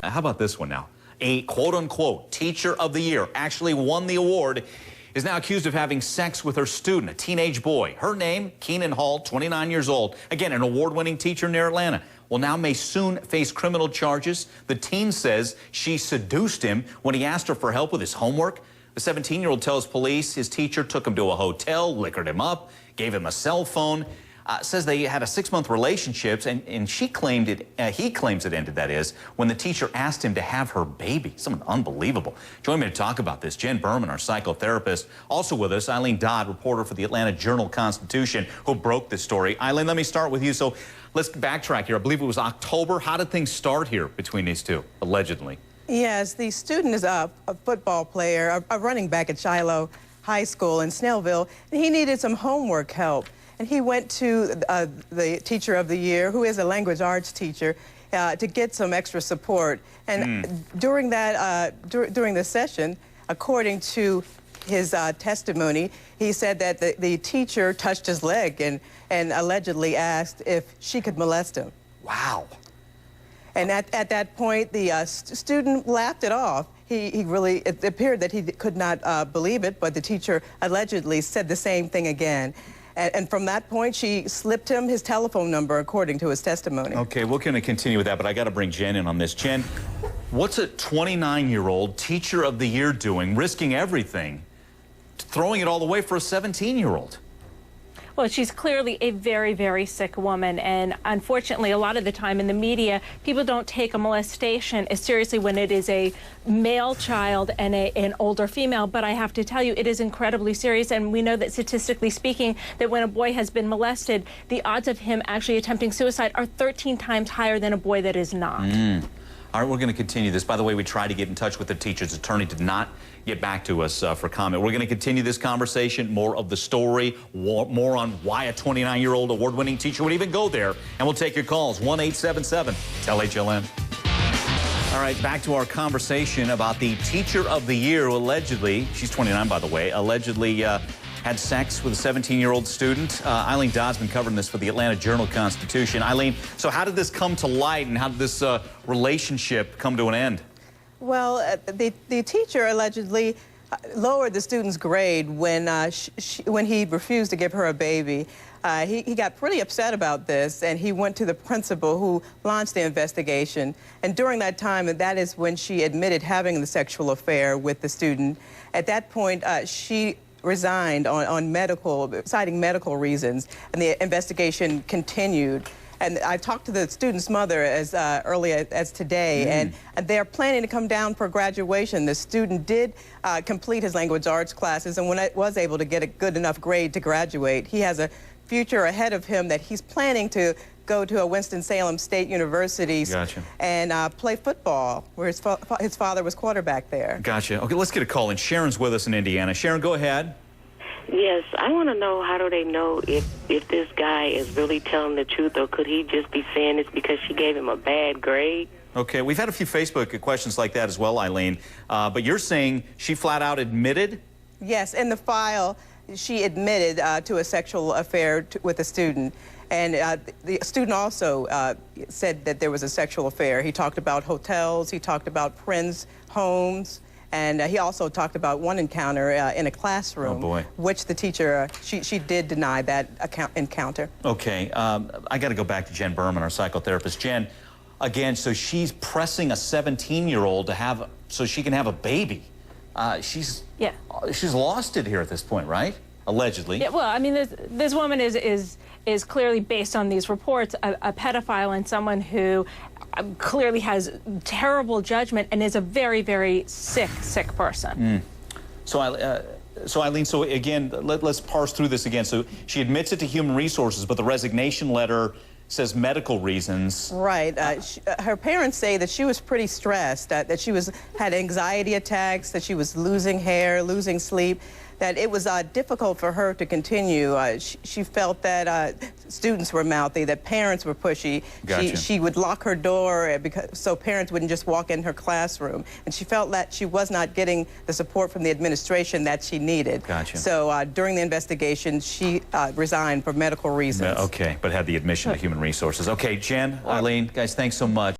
How about this one now? A quote-unquote teacher of the year actually won the award, is now accused of having sex with her student, a teenage boy. Her name, Keenan Hall, 29 years old. Again, an award-winning teacher near Atlanta. Well, now may soon face criminal charges. The teen says she seduced him when he asked her for help with his homework. The 17-year-old tells police his teacher took him to a hotel, liquored him up, gave him a cell phone. Says they had a 6-month relationship, and he claims it ended, that is, when the teacher asked him to have her baby. Something unbelievable. Join me to talk about this, Jen Berman, our psychotherapist. Also with us, Eileen Dodd, reporter for the Atlanta Journal-Constitution, who broke this story. Eileen, let me start with you. So let's backtrack here. I believe it was October. How did things start here between these two, allegedly? Yes, the student is a football player, a running back at Shiloh High School in Snellville, and he needed some homework help. And he went to the teacher of the year, who is a language arts teacher, to get some extra support. And during that, during the session, according to his testimony, he said that the teacher touched his leg and allegedly asked if she could molest him. Wow. And at that point, the student laughed it off. It appeared that he could not believe it, but the teacher allegedly said the same thing again. And from that point, she slipped him his telephone number, according to his testimony. Okay, we're going to continue with that, but I got to bring Jen in on this. Jen, what's a 29-year-old teacher of the year doing, risking everything, throwing it all away for a 17-year-old? Well, she's clearly a very, very sick woman, and unfortunately, a lot of the time in the media, people don't take a molestation as seriously when it is a male child and an older female, but I have to tell you, it is incredibly serious, and we know that statistically speaking, that when a boy has been molested, the odds of him actually attempting suicide are 13 times higher than a boy that is not. All right, we're going to continue this. By the way, we tried to get in touch with the teacher's attorney, did not get back to us for comment. We're going to continue this conversation, more of the story, more on why a 29-year-old award-winning teacher would even go there. And we'll take your calls, 1-877-TEL-HLN. All right, back to our conversation about the teacher of the year who allegedly, she's 29 by the way, allegedly had sex with a 17-year-old student. Eileen Dodd's been covering this for the Atlanta Journal-Constitution. Eileen, so how did this come to light, and how did this relationship come to an end? Well, the teacher allegedly lowered the student's grade when he refused to give her a baby. He got pretty upset about this, and he went to the principal, who launched the investigation. And during that time, that is when she admitted having the sexual affair with the student. At that point, she resigned citing medical reasons, and the investigation continued. And I talked to the student's mother as early as today, and they're planning to come down for graduation. The student did complete his language arts classes, and was able to get a good enough grade to graduate. He has a future ahead of him that he's planning to go to a Winston-Salem State University and play football, where his father was quarterback there. Gotcha. Okay, let's get a call in. Sharon's with us in Indiana. Sharon, go ahead. Yes, I want to know, how do they know if this guy is really telling the truth, or could he just be saying this because she gave him a bad grade? Okay, we've had a few Facebook questions like that as well, Eileen. But you're saying she flat out admitted? Yes, in the file, she admitted to a sexual affair with a student. And the student also said that there was a sexual affair. He talked about hotels, he talked about friends' homes, and he also talked about one encounter in a classroom, which the teacher, she did deny that encounter. Okay, I got to go back to Jen Berman, our psychotherapist. Jen, again, so she's pressing a 17-year-old to have, so she can have a baby. She's lost it here at this point, right? Allegedly. Yeah, well, I mean, this woman is clearly, based on these reports, a pedophile, and someone who clearly has terrible judgment and is a very, very sick person. So Eileen, so again, let's parse through this again. So she admits it to Human Resources, but the resignation letter says medical reasons. Right. Her parents say that she was pretty stressed, that she had anxiety attacks, that she was losing hair, losing sleep, that it was difficult for her to continue. She felt that students were mouthy, that parents were pushy. She would lock her door so parents wouldn't just walk in her classroom. And she felt that she was not getting the support from the administration that she needed. So during the investigation, she resigned for medical reasons. Okay, but had the admission to Human Resources. Okay, Jen, Eileen, guys, thanks so much.